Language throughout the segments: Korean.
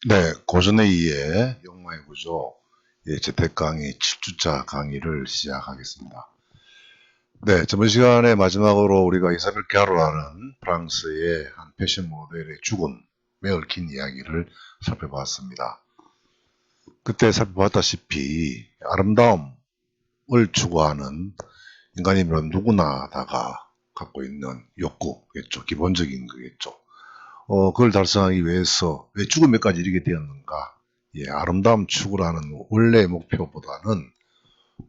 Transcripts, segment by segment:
네, 고전의 영마의 구조, 재택 강의 7주차 강의를 시작하겠습니다. 네, 저번 시간에 마지막으로 우리가 이사벨 갸로라는 프랑스의 한 패션 모델의 죽음에 얽힌 이야기를 살펴봤습니다. 그때 살펴봤다시피 아름다움을 추구하는 인간이면 누구나 다가 갖고 있는 욕구겠죠. 기본적인 거겠죠. 그걸 달성하기 위해서 왜 죽음에까지 이르게 되었는가? 아름다움 추구라는 원래 목표보다는,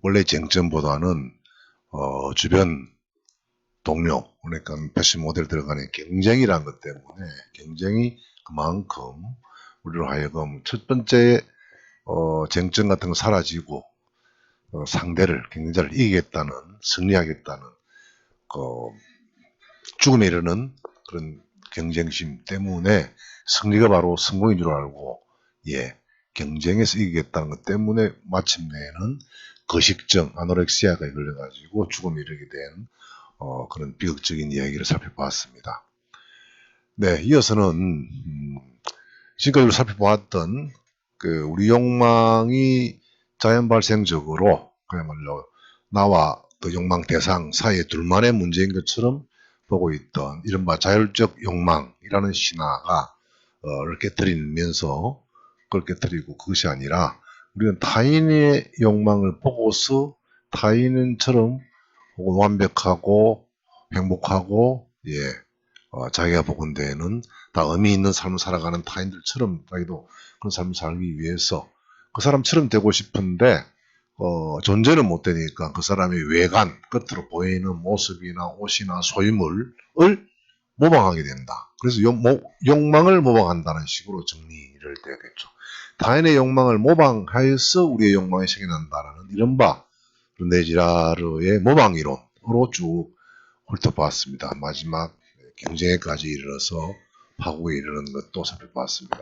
원래 쟁점보다는, 주변 동료, 그러니까 패션 모델들 간의 경쟁이라는 것 때문에, 경쟁이 그만큼 우리로 하여금 첫 번째, 쟁점 같은 거 사라지고, 상대를, 경쟁자를 이기겠다는, 승리하겠다는, 그, 죽음에 이르는 그런 경쟁심 때문에 승리가 바로 성공인 줄 알고 경쟁에서 이기겠다는 것 때문에 마침내는 거식증, 아노렉시아가 걸려가지고 죽음에 이르게 된 그런 비극적인 이야기를 살펴보았습니다. 네, 이어서는 지금까지 살펴보았던 우리 욕망이 자연 발생적으로 그야말로 나와 그 욕망 대상 사이에 둘만의 문제인 것처럼 보고 있던 이른바 자율적 욕망이라는 신화가 이렇게 들이면서 그걸 깨뜨리고 그것이 아니라 우리는 타인의 욕망을 보고서 타인처럼 완벽하고 행복하고 자기가 복원되는 다 의미 있는 삶을 살아가는 타인들처럼 자기도 그런 삶을 살기 위해서 그 사람처럼 되고 싶은데 존재는 못 되니까 그 사람의 외관, 겉으로 보이는 모습이나 옷이나 소유물을 모방하게 된다. 그래서 욕망을 모방한다는 식으로 정리를 되겠죠. 타인의 욕망을 모방하여서 우리의 욕망이 생겨난다는 이른바 르네 지라르의 모방 이론으로 쭉 훑어봤습니다. 마지막 경쟁에까지 이르러서 파국에 이르는 것도 살펴봤습니다.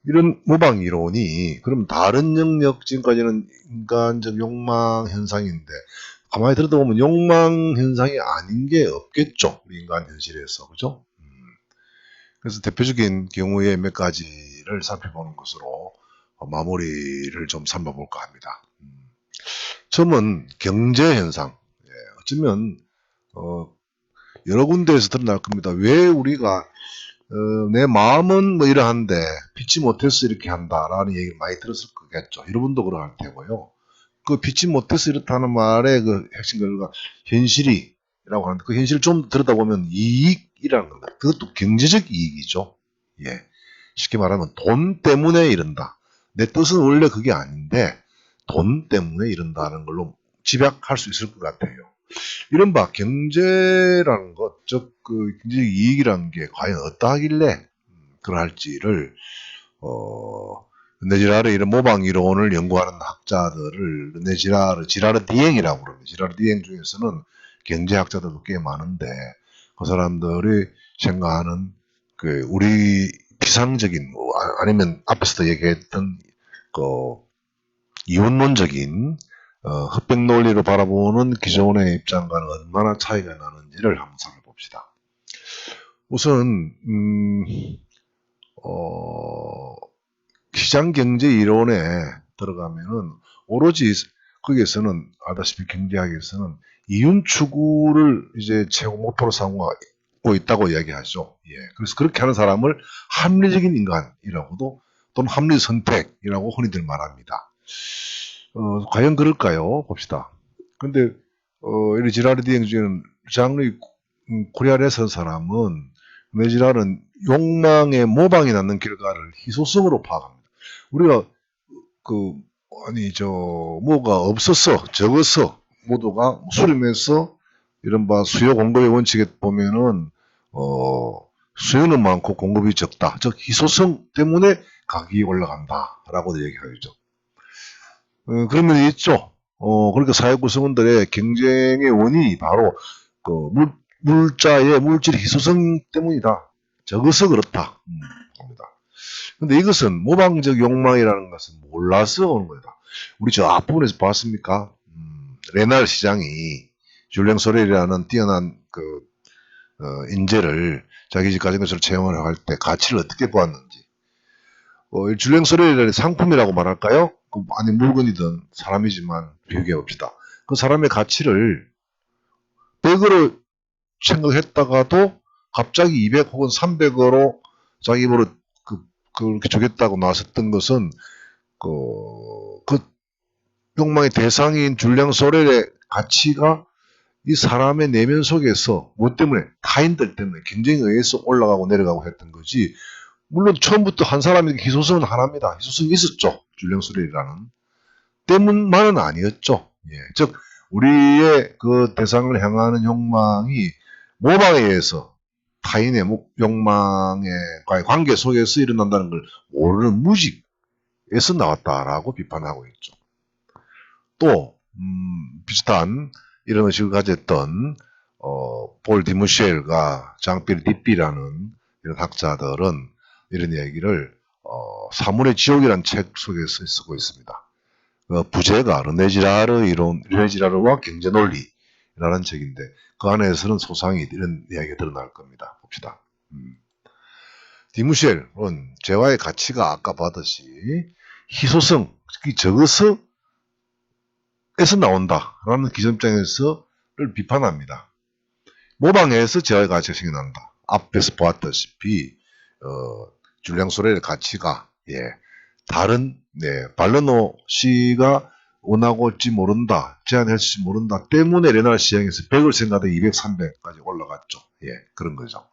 이런 모방 이론이 그럼 다른 영역, 지금까지는 인간적 욕망 현상인데 가만히 들여다 보면 욕망 현상이 아닌 게 없겠죠. 우리 인간 현실에서. 그죠? 그래서 대표적인 경우에 몇 가지를 살펴보는 것으로 마무리를 좀 삼아볼까 합니다. 처음은 경제 현상. 어쩌면 여러 군데에서 드러날 겁니다. 왜 우리가 내 마음은 뭐 이러한데 피치 못해서 이렇게 한다라는 얘기를 많이 들었을 거겠죠. 여러분도 그러할 테고요. 그 피치 못해서 이렇다는 말의 그 핵심 결과 현실이라고 하는데 그 현실을 좀 들여다보면 이익이라는 겁니다. 그것도 경제적 이익이죠. 쉽게 말하면 돈 때문에 이른다. 내 뜻은 원래 그게 아닌데 돈 때문에 이른다는 걸로 집약할 수 있을 것 같아요. 이른바 경제라는 것, 즉 그 경제적 이익이라는 게 과연 어떠하길래 그러할지를 르네 지라르 이런 모방 이론을 연구하는 학자들을 지라르 디엥이라고 그럽니다. 지라르 디엥 중에서는 경제학자들도 꽤 많은데 그 사람들이 생각하는 우리 피상적인 아니면 앞에서도 얘기했던 그 이원론적인 흑백 논리로 바라보는 기존의 입장과는 얼마나 차이가 나는지를 한번 살펴봅시다. 우선 시장경제 이론에 들어가면은 오로지 거기에서는 알다시피 경제학에서는 이윤 추구를 이제 최고 목표로 삼고 있다고 이야기하죠. 그래서 그렇게 하는 사람을 합리적인 인간이라고도 또는 합리 선택이라고 흔히들 말합니다. 과연 그럴까요? 봅시다. 근데 이 지라르 디엥 중에는 장르 코리아에 선 사람은 르네 지라르는 욕망의 모방이 낳는 결과를 희소성으로 파악합니다. 우리가 뭐가 없어서 적어서 모두가 수렴해서 이른바 수요 공급의 원칙에 보면은 수요는 많고 공급이 적다. 즉 희소성 때문에 가격이 올라간다라고 얘기하죠. 그런 면이 있죠. 그러니까 사회 구성원들의 경쟁의 원인이 바로 물자의 물질 희소성 때문이다. 적어서 그렇다. 겁니다. 근데 이것은 모방적 욕망이라는 것은 몰라서 오는 거다. 우리 저 앞부분에서 봤습니까? 레날 시장이 줄랭 소렐이라는 뛰어난 인재를 자기 집 가진 것으로 채용을 할 때 가치를 어떻게 보았는지. 줄랭서렐의 상품이라고 말할까요? 아니 물건이든 사람이지만 비교해 봅시다. 그 사람의 가치를 100으로 생각했다가도 갑자기 200 혹은 300으로 자기 입으로 그렇게 주겠다고 나섰던 것은 그 욕망의 대상인 줄랭서렐의 가치가 이 사람의 내면 속에서 뭐 때문에 타인들 때문에 경쟁에 의해서 올라가고 내려가고 했던 거지. 물론 처음부터 한 사람이 희소성은 하나입니다. 희소성이 있었죠. 줄랭서렐이라는 때문만은 아니었죠. 예, 즉 우리의 그 대상을 향하는 욕망이 모방에 의해서 타인의 욕망과의 관계 속에서 일어난다는 걸 모르는 무직에서 나왔다라고 비판하고 있죠. 또 비슷한 이런 의식을 가졌던 볼 디무쉘과 장필 디삐라는 이런 학자들은 이런 얘기를 사물의 지옥이라는 책 속에서 쓰고 있습니다. 부제가 르네지라르와 경제 논리라는 책인데 그 안에서는 소상히 이런 이야기가 드러날 겁니다. 봅시다. 디무쉘은 재화의 가치가 아까 봤듯이 희소성, 특히 저것에서 나온다라는 기점장에서를 비판합니다. 모방에서 재화의 가치가 생겨난다. 앞에서 보았다시피 줄랭소렐의 가치가 다른 발르노 씨가 원하고올지 모른다, 제안할지 모른다 때문에 레날 시장에서 100을 생각하다 200, 300까지 올라갔죠. 그런 거죠.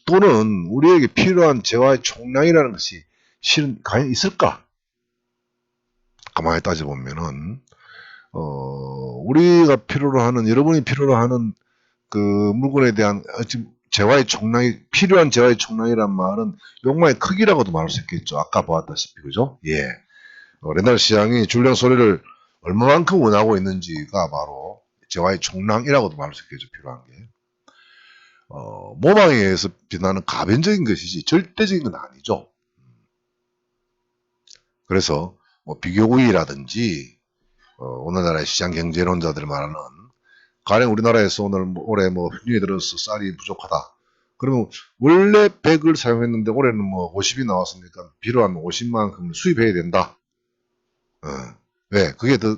또는 우리에게 필요한 재화의 총량이라는 것이 실은 과연 있을까? 가만히 따져보면은 우리가 필요로 하는, 여러분이 필요로 하는 그 물건에 대한 재화의 총량이, 필요한 재화의 총량이란 말은 욕망의 크기라고도 말할 수 있겠죠. 아까 보았다시피, 그죠? 레날 시장이 줄랭소렐을 얼마만큼 원하고 있는지가 바로 재화의 총량이라고도 말할 수 있겠죠. 필요한 게. 모방에 의해서 빛나는 가변적인 것이지 절대적인 건 아니죠. 그래서 비교구이라든지 오늘날의 시장 경제론자들이 말하는, 가령 우리나라에서 올해 평균에 들어서 쌀이 부족하다. 그러면 원래 100을 사용했는데 올해는 50이 나왔으니까 필요한 50만큼을 수입해야 된다. 왜? 그게 더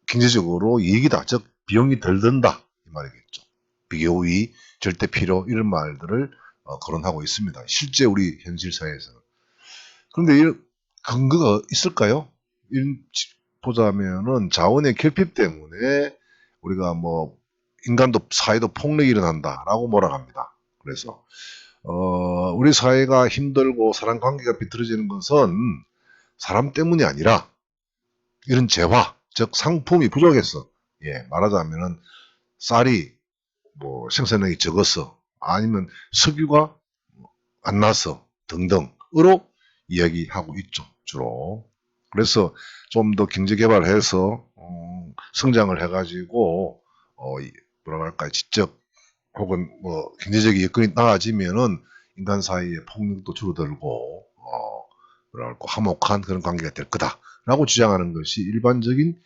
경제적으로 이익이다. 즉 비용이 덜 든다. 이 말이겠죠. 비교우위, 절대 필요 이런 말들을 거론하고 있습니다. 실제 우리 현실 사회에서는. 그런데 이 근거가 있을까요? 보자면은 자원의 결핍 때문에 우리가 인간도 사회도 폭력이 일어난다라고 몰아갑니다. 그래서 우리 사회가 힘들고 사람 관계가 비틀어지는 것은 사람 때문이 아니라 이런 재화, 즉 상품이 부족해서, 말하자면은 쌀이 생산량이 적어서, 아니면 석유가 안 나서 등등으로 이야기하고 있죠, 주로. 그래서 좀 더 경제 개발해서 성장을 해가지고 뭐랄까 지적 혹은 경제적인 여건이 나아지면은 인간 사이의 폭력도 줄어들고 뭐랄까 화목한 그런 관계가 될 거다라고 주장하는 것이 일반적인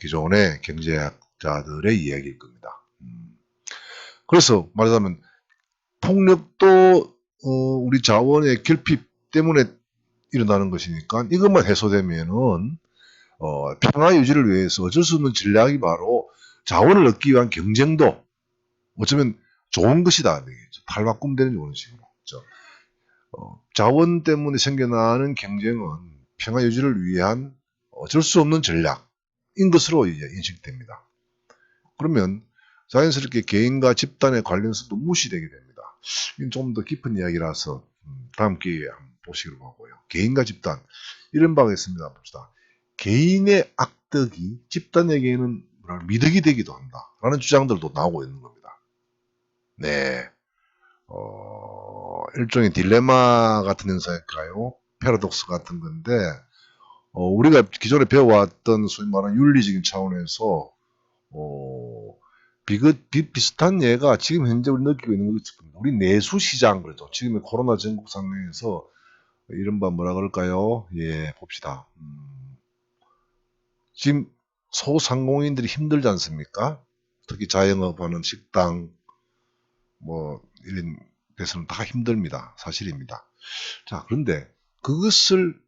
기존의 경제학자들의 이야기일 겁니다. 그래서 말하자면 폭력도 우리 자원의 결핍 때문에 일어나는 것이니까 이것만 해소되면은 평화 유지를 위해서 어쩔 수 없는 전략이 바로 자원을 얻기 위한 경쟁도 어쩌면 좋은 것이다. 탈바꿈되는 이런 식으로. 자원 때문에 생겨나는 경쟁은 평화 유지를 위한 어쩔 수 없는 전략인 것으로 이제 인식됩니다. 그러면 자연스럽게 개인과 집단의 관련성도 무시되게 됩니다. 이건 좀 더 깊은 이야기라서 다음 기회에 한번 보시기로 하고요. 개인과 집단, 이런 바가 있습니다. 봅시다. 개인의 악덕이 집단에게는 미덕이 되기도 한다라는 주장들도 나오고 있는 겁니다. 일종의 딜레마 같은 현상일까요? 패러독스 같은 건데, 우리가 기존에 배워왔던 소위 말하는 윤리적인 차원에서 비슷한 예가 지금 현재 우리 느끼고 있는 것입니다. 우리 내수시장, 그렇죠. 지금의 코로나 전국 상황에서 이른바 뭐라 그럴까요? 봅시다. 지금 소상공인들이 힘들지 않습니까? 특히 자영업하는 식당, 이런 데서는 다 힘듭니다. 사실입니다. 자, 그런데 그것을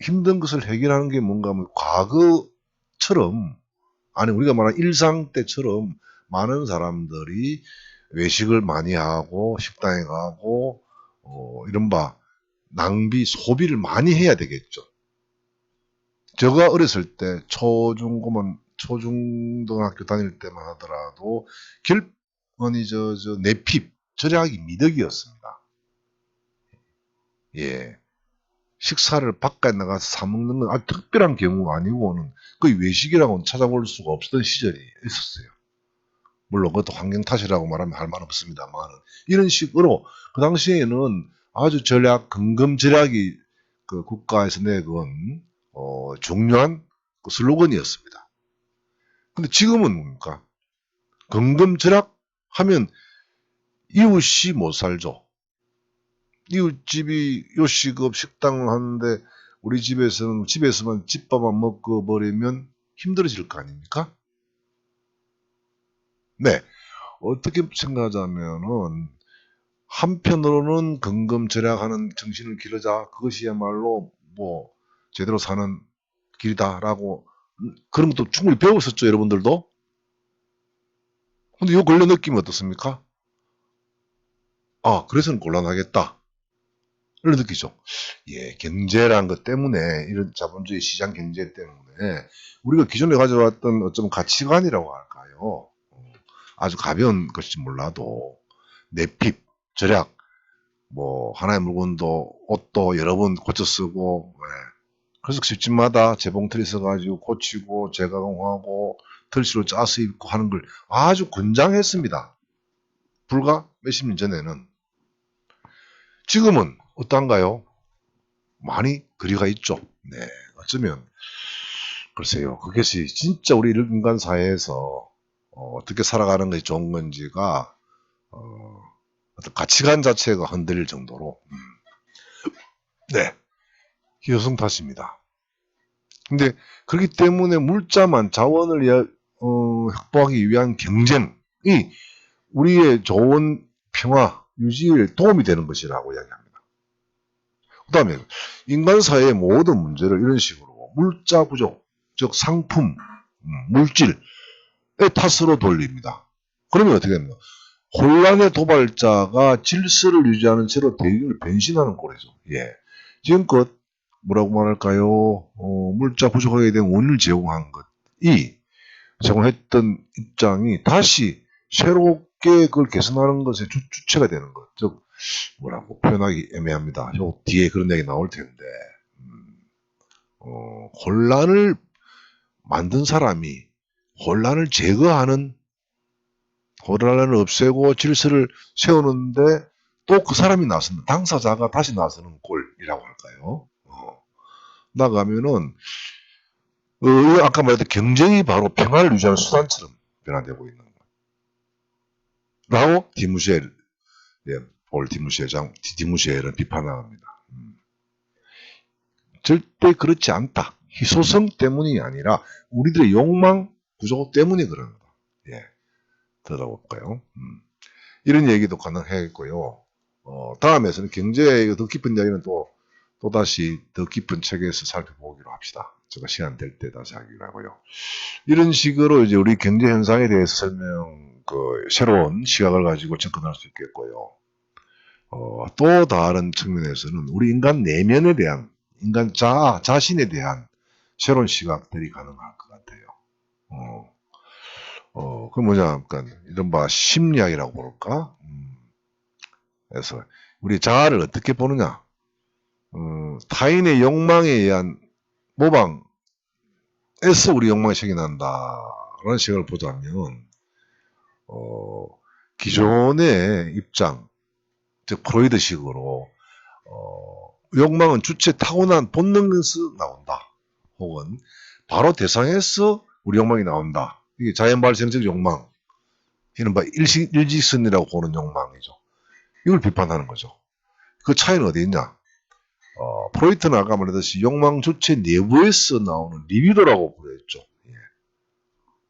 힘든 것을 해결하는 게 뭔가 하면 과거처럼 아니 우리가 말한 일상 때처럼 많은 사람들이 외식을 많이 하고 식당에 가고 이른바 낭비 소비를 많이 해야 되겠죠. 제가 어렸을 때 초중등학교 다닐 때만 하더라도 결혼이 내핍 절약이 미덕이었습니다. 예. 식사를 바깥에 나가서 사 먹는 건 아주 특별한 경우가 아니고는 거의 외식이라고는 찾아볼 수가 없었던 시절이 있었어요. 물론 그것도 환경 탓이라고 말하면 할 말 없습니다만 이런 식으로 그 당시에는 아주 근검 절약이 그 국가에서 내건 중요한 그 슬로건이었습니다. 근데 지금은 뭡니까? 근검 절약하면 이웃이 못 살죠. 이웃집이 요식업 식당을 하는데 우리 집에서만 집밥만 먹고 버리면 힘들어질 거 아닙니까? 네. 어떻게 생각하자면은 한편으로는 근검 절약하는 정신을 기르자 그것이야말로 뭐 제대로 사는 길이다라고 그런 것도 충분히 배웠었죠 여러분들도. 근데 요 근래 느낌이 어떻습니까? 아 그래서는 곤란하겠다 이런 느끼죠. 예, 경제란 것 때문에 이런 자본주의 시장 경제 때문에 우리가 기존에 가져왔던 어쩌면 가치관이라고 할까요? 아주 가벼운 것일지 몰라도 내핍, 절약, 뭐 하나의 물건도 옷도 여러 번 고쳐 쓰고 그래서 집집마다 재봉틀 있어가지고 고치고 재가공하고 틀시로 짜서 입고 하는 걸 아주 권장했습니다. 불과 몇십 년 전에는. 지금은 어떤가요? 많이 거리가 있죠. 네, 어쩌면 글쎄요. 그것이 진짜 우리 인간 사회에서 어떻게 살아가는 것이 좋은 건지가 어떤 가치관 자체가 흔들릴 정도로 네, 효성 탓입니다. 근데 그렇기 때문에 물자만 자원을 확보하기 위한 경쟁이 우리의 좋은 평화 유지에 도움이 되는 것이라고 이야기합니다. 그 다음에 인간 사회의 모든 문제를 이런 식으로 물자 부족, 즉 상품, 물질의 탓으로 돌립니다. 그러면 어떻게 됩니까? 혼란의 도발자가 질서를 유지하는 채로 대의를 변신하는 꼴이죠. 예. 지금껏 뭐라고 말할까요? 물자 부족하게 된 원인을 제공한 것이 제공했던 입장이 다시 새롭게 그걸 개선하는 것에 주체가 되는 것. 즉 뭐라고 표현하기 애매합니다. 요 뒤에 그런 얘기 나올 텐데 혼란을 만든 사람이 혼란을 제거하는 혼란을 없애고 질서를 세우는데 또 그 사람이 나서는 당사자가 다시 나서는 꼴이라고 할까요? 나가면은 아까 말했던 경쟁이 바로 평화를 유지하는 수단처럼 변화되고 있는 거라고 디무쉘, 예, 볼 디무쉘은 비판합니다. 절대 그렇지 않다. 희소성 때문이 아니라 우리들의 욕망 구조 때문에 그런 거다. 예, 들어볼까요? 이런 얘기도 가능하겠고요. 다음에서는 경제의 더 깊은 이야기는 또다시 더 깊은 책에서 살펴보기로 합시다. 제가 시간 될 때 다시 하기로 하고요. 이런 식으로 이제 우리 경제 현상에 대해서 새로운 시각을 가지고 접근할 수 있겠고요. 또 다른 측면에서는 우리 인간 내면에 대한, 인간 자신에 대한 새로운 시각들이 가능할 것 같아요. 그 그러니까 이른바 심리학이라고 볼까? 그래서 우리 자아를 어떻게 보느냐? 타인의 욕망에 의한 모방에서 우리 욕망이 생겨난다라는 시각을 보자면 기존의 입장, 즉 프로이드식으로 욕망은 주체 타고난 본능에서 나온다. 혹은 바로 대상에서 우리 욕망이 나온다. 이게 자연발생적 욕망, 이른바 일직선이라고 보는 욕망이죠. 이걸 비판하는 거죠. 그 차이는 어디 있냐? 프로이트는 아까 말했듯이 욕망 주체 내부에서 나오는 리비도라고 부르였죠. 예.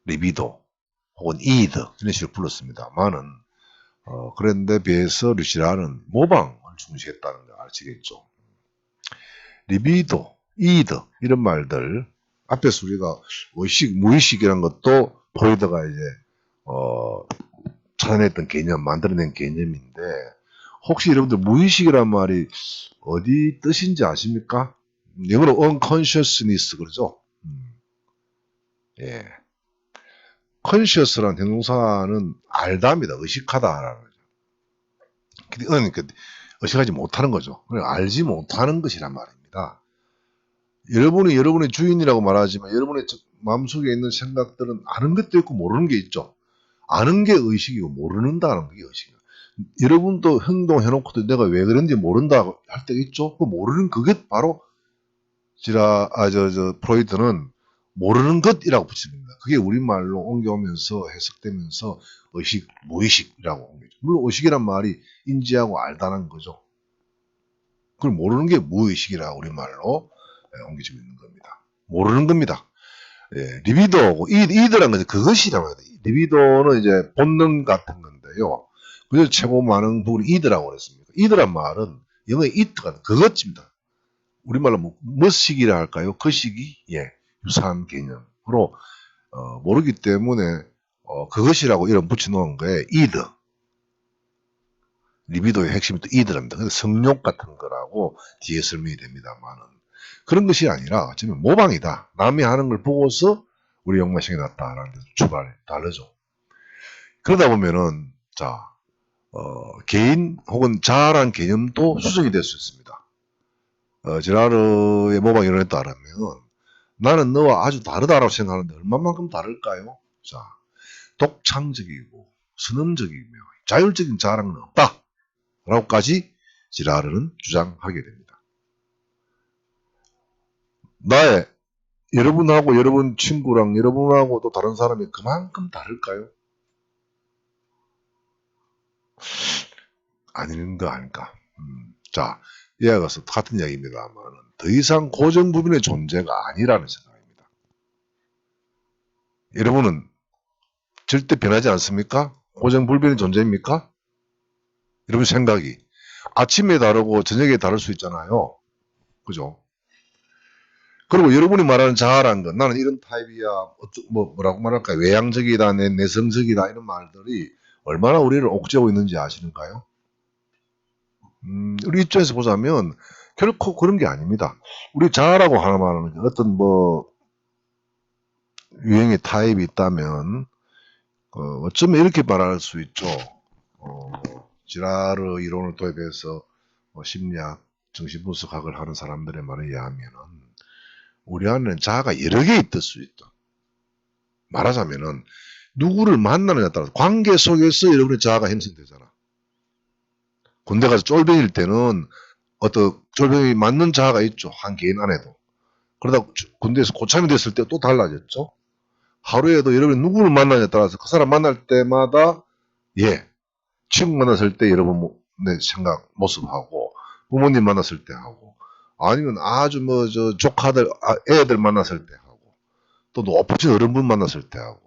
리비도 혹은 이드 이런 식으로 불렀습니다만은 그런데 비해서 르시라는 모방을 중시했다는 거 아시겠죠? 리비도, 이드 이런 말들 앞에서 우리가 의식, 무의식이라는 것도 프로이드가 이제 찾아냈던 개념, 만들어낸 개념인데 혹시 여러분들 무의식이란 말이 어디 뜻인지 아십니까? 영어로 unconsciousness 그러죠? 예. conscious라는 형용사는 알다입니다. 의식하다라는 거죠. 그러니까 의식하지 못하는 거죠. 알지 못하는 것이란 말입니다. 여러분이 여러분의 주인이라고 말하지만 여러분의 마음속에 있는 생각들은 아는 것도 있고 모르는 게 있죠. 아는 게 의식이고 모르는다는 게 의식이에요. 여러분도 행동해놓고도 내가 왜 그런지 모른다 할 때가 있죠. 그 모르는 그게 바로 프로이드는 모르는 것이라고 붙이는 겁니다. 그게 우리말로 옮겨오면서 해석되면서 의식, 무의식이라고 옮겨죠. 물론 의식이란 말이 인지하고 알다는 거죠. 그걸 모르는 게 무의식이라고 우리말로 옮겨지고 있는 겁니다. 모르는 겁니다. 예, 리비도고 이드란 건 그것이라고 해야 돼요. 리비도는 이제 본능 같은 건데요. 그래서 최고 많은 부분이 이드라고 그랬습니다. 이드란 말은 영어의 it가 그것입니다. 우리말로 뭐식이라 할까요? 그 식이 예, 유사한 개념으로 모르기 때문에 그것이라고 이름 붙여놓은 거에 이드. 리비도의 핵심이 또 이드랍니다. 그래서 성욕 같은 거라고 뒤에 설명이 됩니다만은 그런 것이 아니라 어쩌면 모방이다. 남이 하는 걸 보고서 우리 욕망이 났다라는 데서 출발이 다르죠. 그러다 보면은 자 개인 혹은 자아란 개념도 수정이 될 수 있습니다. 제라르의 모방이 이론에 따르면 나는 너와 아주 다르다라고 생각하는데 얼마만큼 다를까요? 자, 독창적이고 선음적이며 자율적인 자아는 없다. 라고까지 지라르는 주장하게 됩니다. 나의 여러분하고 여러분 친구랑 여러분하고 또 다른 사람이 그만큼 다를까요? 아닌 거 아닐까. 자, 이와 같이 같은 이야기입니다만 더 이상 고정부분의 존재가 아니라는 생각입니다. 여러분은 절대 변하지 않습니까? 고정불변의 존재입니까? 여러분 생각이 아침에 다르고 저녁에 다를 수 있잖아요. 그죠? 그리고 여러분이 말하는 자아라는 건 나는 이런 타입이야, 뭐라고 말할까, 외향적이다, 내성적이다 이런 말들이 얼마나 우리를 옥죄고 있는지 아시는가요? 우리 입장에서 보자면 결코 그런 게 아닙니다. 우리 자아라고 하나 말하는 어떤 유형의 타입이 있다면 어쩌면 이렇게 말할 수 있죠. 지라르 이론을 도입해서 심리학, 정신분석학을 하는 사람들의 말에 의하면은 우리 안에는 자아가 여러 개 있을 수 있다. 말하자면은 누구를 만나느냐에 따라서 관계 속에서 여러분의 자아가 형성되잖아. 군대 가서 쫄병일 때는 어떤 쫄병이 맞는 자아가 있죠. 한 개인 안에도. 그러다 군대에서 고참이 됐을 때 또 달라졌죠. 하루에도 여러분이 누구를 만나냐에 따라서 그 사람 만날 때마다 예, 친구 만났을 때 여러분 내 생각 모습하고 부모님 만났을 때 하고 아니면 아주 조카들 애들 만났을 때 하고 또 높으신 어른분 만났을 때 하고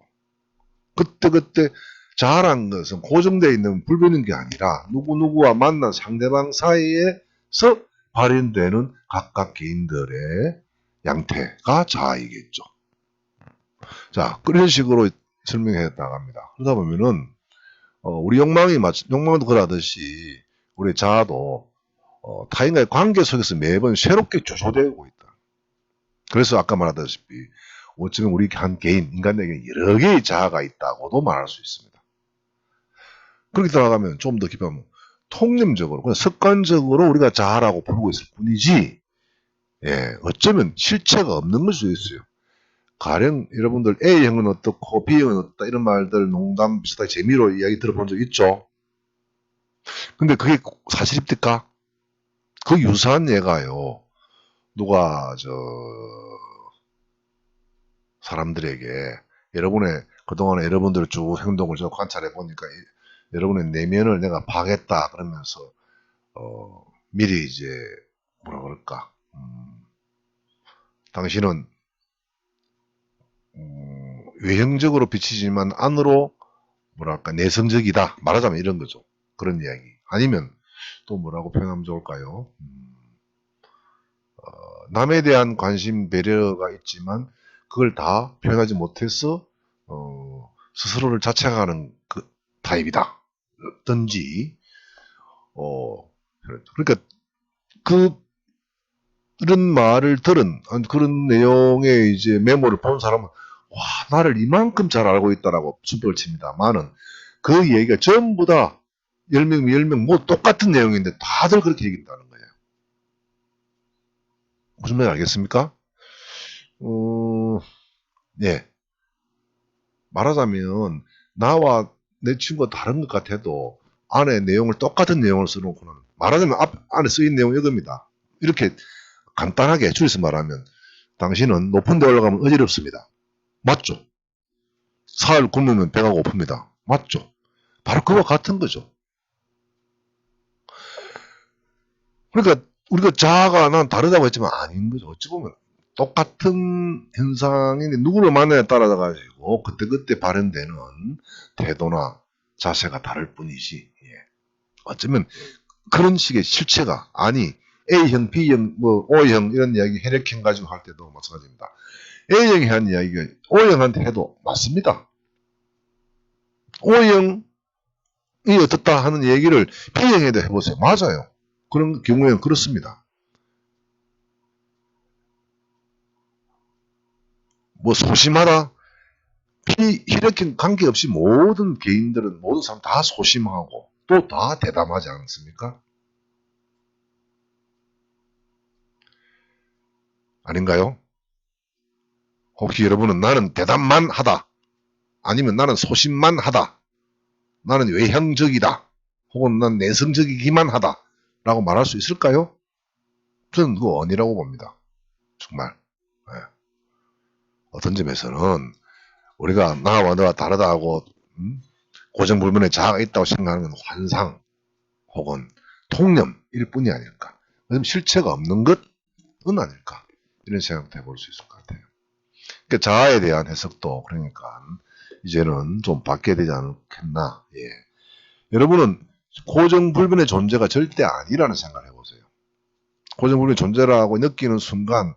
그때 자아란 것은 고정되어 있는 불변인 게 아니라 누구누구와 만난 상대방 사이에서 발현되는 각각 개인들의 양태가 자아이겠죠. 자, 그런 식으로 설명해 나갑니다. 그러다 보면은 우리 욕망도 그러듯이 우리 자아도 타인과의 관계 속에서 매번 새롭게 조소되고 있다. 그래서 아까 말하다시피 어쩌면 우리 한 개인, 인간에게 여러 개의 자아가 있다고도 말할 수 있습니다. 그렇게 들어가면 좀 더 깊으면 통념적으로, 그냥 습관적으로 우리가 자아라고 부르고 있을 뿐이지 예, 어쩌면 실체가 없는 걸 수도 있어요. 가령 여러분들 A형은 어떻고 B형은 어떻다 이런 말들 농담 비슷하게 재미로 이야기 들어본 적 있죠? 근데 그게 사실입니까? 그 유사한 예가요. 누가 사람들에게 여러분의 그동안에 여러분들 쭉 행동을 저 관찰해 보니까 여러분의 내면을 내가 파겠다 그러면서 미리 이제 뭐라 그럴까 당신은 외형적으로 비치지만 안으로 뭐랄까 내성적이다 말하자면 이런 거죠. 그런 이야기. 아니면 또 뭐라고 표현하면 좋을까요? 남에 대한 관심, 배려가 있지만 그걸 다 표현하지 못해서 스스로를 자책하는 그 타입이다. 든지 그러니까 그런 말을 들은 그런 내용의 이제 메모를 본 사람은 와 나를 이만큼 잘 알고 있다라고 수법을 칩니다만은 그 얘기가 전부 다 10명 10명 뭐 똑같은 내용인데 다들 그렇게 얘기한다는 거예요. 무슨 말인지 알겠습니까? 예. 말하자면 나와 내 친구가 다른 것 같아도 안에 내용을 똑같은 내용을 써놓고는 말하자면 안에 쓰인 내용 이겁니다. 이렇게 간단하게 줄여서 말하면 당신은 높은 데 올라가면 어지럽습니다. 맞죠? 사흘 굶으면 배가 고픕니다. 맞죠? 바로 그와 같은 거죠. 그러니까 우리가 자아가 난 다르다고 했지만 아닌 거죠. 어찌 보면 똑같은 현상인데 누구를 만나냐에 따라 가지고 그때그때 발현되는 태도나 자세가 다를 뿐이지. 예. 어쩌면 그런 식의 실체가 아니 A형, B형, 뭐 O형 이런 이야기 혈액형 가지고 할 때도 마찬가지입니다. A형이 한 이야기가 O형한테 해도 맞습니다. O형이 어떻다 하는 얘기를 B형에도 해보세요. 맞아요. 그런 경우에는 그렇습니다. 뭐 소심하다? 혈액형 관계없이 모든 개인들은 모든 사람 다 소심하고 또 다 대담하지 않습니까? 아닌가요? 혹시 여러분은 나는 대담만 하다 아니면 나는 소심만 하다 나는 외향적이다 혹은 난 내성적이기만 하다 라고 말할 수 있을까요? 저는 그거 아니라고 봅니다. 정말. 네. 어떤 점에서는 우리가 나와 너와 다르다고 고정불변의 자아가 있다고 생각하는 건 환상 혹은 통념일 뿐이 아닐까. 그럼 실체가 없는 것은 아닐까. 이런 생각도 해볼 수 있을 것 같아요. 그러니까 자아에 대한 해석도 그러니까 이제는 좀 바뀌어야 되지 않겠나. 예. 여러분은 고정불변의 존재가 절대 아니라는 생각을 해보세요. 고정불변의 존재라고 느끼는 순간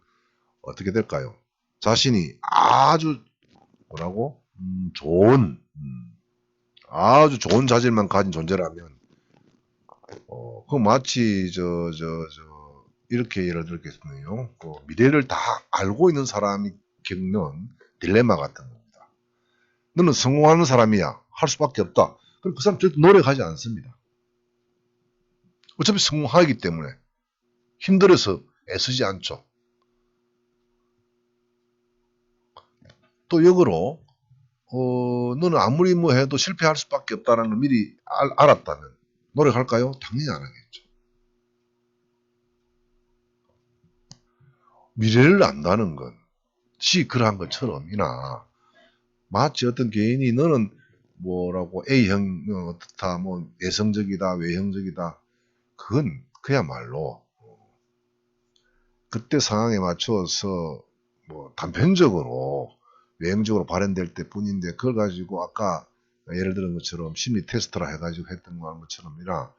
어떻게 될까요? 자신이 아주 뭐라고? 아주 좋은 자질만 가진 존재라면 그 마치 이렇게 예를 들겠네요. 미래를 다 알고 있는 사람이 겪는 딜레마 같은 겁니다. 너는 성공하는 사람이야. 할 수밖에 없다. 그럼 그 사람 절대 노력하지 않습니다. 어차피 성공하기 때문에 힘들어서 애쓰지 않죠. 또 역으로 너는 아무리 뭐 해도 실패할 수밖에 없다는 걸 미리 알았다면 노력할까요? 당연히 안 하겠죠. 미래를 안다는 것이 그러한 것처럼이나 마치 어떤 개인이 너는 뭐라고 A형 어떻다 뭐 내성적이다 외형적이다 그건 그야말로 그때 상황에 맞춰서 뭐 단편적으로 외형적으로 발현될 때 뿐인데 그걸 가지고 아까 예를 들은 것처럼 심리 테스트라 해가지고 했던 것처럼이라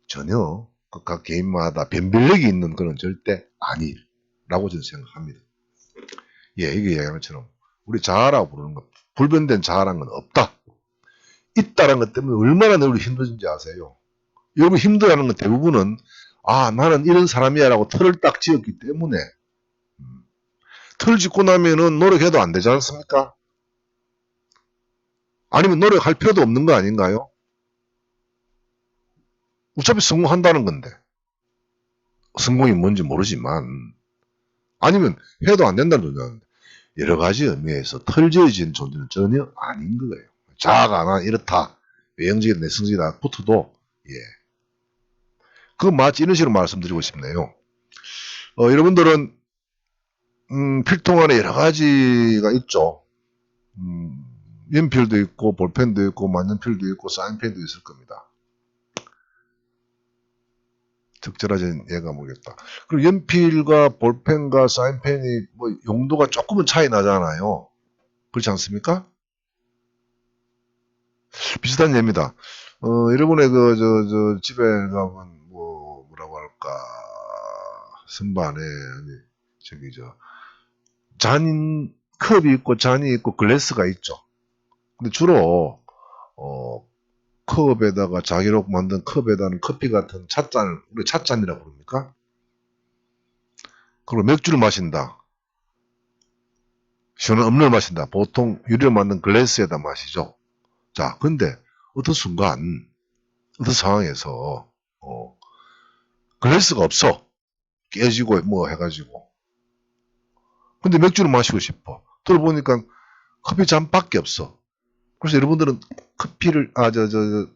전혀 각 개인마다 변별력이 있는 그런 절대 아니라고 저는 생각합니다. 예, 이게 얘기한 것처럼 우리 자아라고 부르는 것 불변된 자아라는 건 없다. 있다는 것 때문에 얼마나 우리 힘든지 아세요? 여러분 힘들어하는 건 대부분은 나는 이런 사람이야 라고 틀을 딱 지었기 때문에 틀 짓고 나면은 노력해도 안 되지 않습니까? 아니면 노력할 필요도 없는 거 아닌가요? 어차피 성공한다는 건데 성공이 뭔지 모르지만 아니면 해도 안 된다는 존재는 여러 가지 의미에서 털지어진 존재는 전혀 아닌 거예요. 자아가 나 이렇다 외형적이다 내성적이다 붙어도 예. 그 마치 이런 식으로 말씀드리고 싶네요. 여러분들은 필통 안에 여러 가지가 있죠. 연필도 있고 볼펜도 있고 만년필도 있고 사인펜도 있을 겁니다. 적절하진 얘가 모르겠다. 그리고 연필과 볼펜과 사인펜이 뭐 용도가 조금은 차이 나잖아요. 그렇지 않습니까? 비슷한 예입니다. 여러분의 집에 가면 뭐 볼까? 선반에, 저기, 잔, 컵이 있고, 잔이 있고, 글래스가 있죠. 근데 주로, 컵에다가 자기로 만든 컵에다는 커피 같은 찻잔을, 우리 찻잔이라고 부릅니까? 그리고 맥주를 마신다. 시원한 음료를 마신다. 보통 유리로 만든 글래스에다 마시죠. 자, 근데 어떤 순간, 어떤 상황에서 글래스가 없어. 깨지고 뭐 해가지고. 근데 맥주를 마시고 싶어. 들어보니까 커피 잔밖에 없어. 그래서 여러분들은 커피를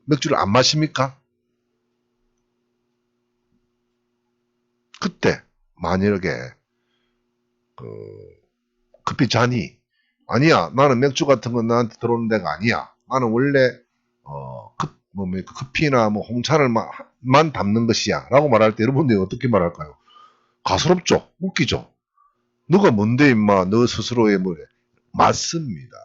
맥주를 안 마십니까? 그때 만약에 그 커피 잔이 아니야. 나는 맥주 같은 건 나한테 들어오는 데가 아니야. 나는 원래 커피나 뭐 홍차를만 담는 것이야. 라고 말할 때 여러분들이 어떻게 말할까요? 가스럽죠? 웃기죠? 너가 뭔데 임마 너 스스로의 뭐래. 맞습니다.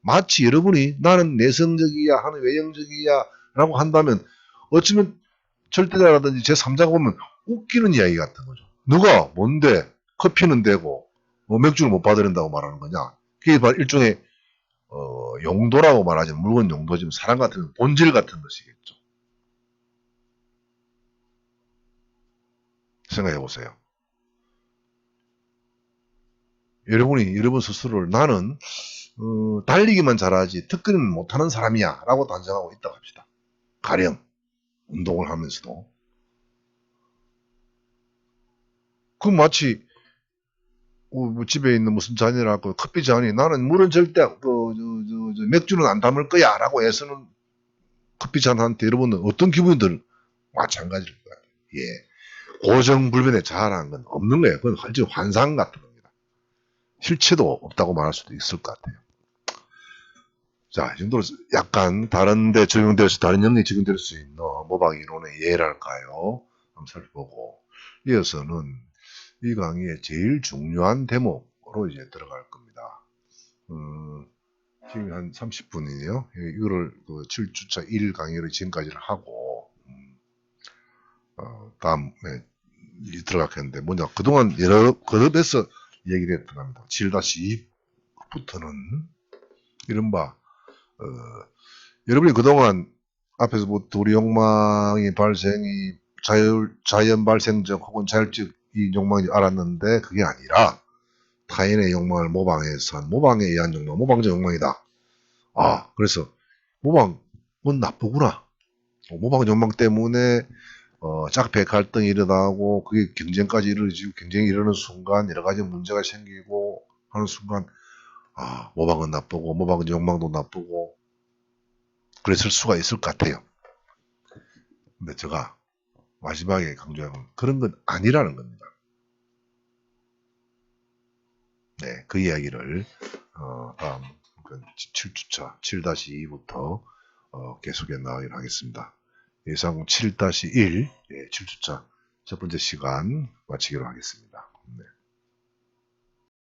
마치 여러분이 나는 내성적이야 하는 외형적이야 라고 한다면 어쩌면 절대자라든지 제3자가 보면 웃기는 이야기 같은 거죠. 너가 뭔데 커피는 되고 맥주를 못 받아낸다고 말하는 거냐. 그게 바로 일종의 용도라고 말하지 물건 용도지만 사람 같은 본질 같은 것이겠죠. 생각해 보세요. 여러분 스스로를 나는 달리기만 잘하지 특근은 못하는 사람이야 라고 단정하고 있다고 합시다. 가령 운동을 하면서도 그 마치 뭐 집에 있는 무슨 잔이라고 커피 잔이 나는 물은 절대 맥주는 안 담을 거야 라고 애쓰는 커피 잔한테 여러분은 어떤 기분이 들 마찬가지일 거예요. 예. 고정불변에 자아라는 건 없는 거예요. 그건 완전 환상 같은 겁니다. 실체도 없다고 말할 수도 있을 것 같아요. 자, 이 정도로 약간 다른데 적용될 다른 영역에 적용될 수 있는 모방 이론의 예랄까요? 한번 살펴보고 이어서는 이 강의의 제일 중요한 대목으로 이제 들어갈 겁니다. 지금 한 30분이네요. 이거를 7주차 1 강의를 지금까지를 하고 다음에 들어갔겠는데 뭐냐 그동안 여러 그룹에서 얘기를 했던 겁니다. 7-2부터는 이른바 여러분이 그동안 앞에서 뭐 도리 욕망이 발생이 자연 발생적 혹은 자율적 이 욕망이 알았는데 그게 아니라 타인의 욕망을 모방해서 한 모방에 의한 욕망, 모방적 욕망이다. 아, 그래서 모방은 나쁘구나. 모방 욕망 때문에 짝배 갈등이 일어나고 그게 경쟁까지 이루어지고 경쟁이 일어나는 순간 여러 가지 문제가 생기고 하는 순간 모방은 나쁘고 모방 욕망도 나쁘고 그랬을 수가 있을 것 같아요. 근데 제가 마지막에 강조한 건 그런 건 아니라는 겁니다. 네, 그 이야기를 다음 7주차 7-2부터 계속해 나가기로 하겠습니다. 예상 7-1 7주차 첫 번째 시간 마치기로 하겠습니다. 네.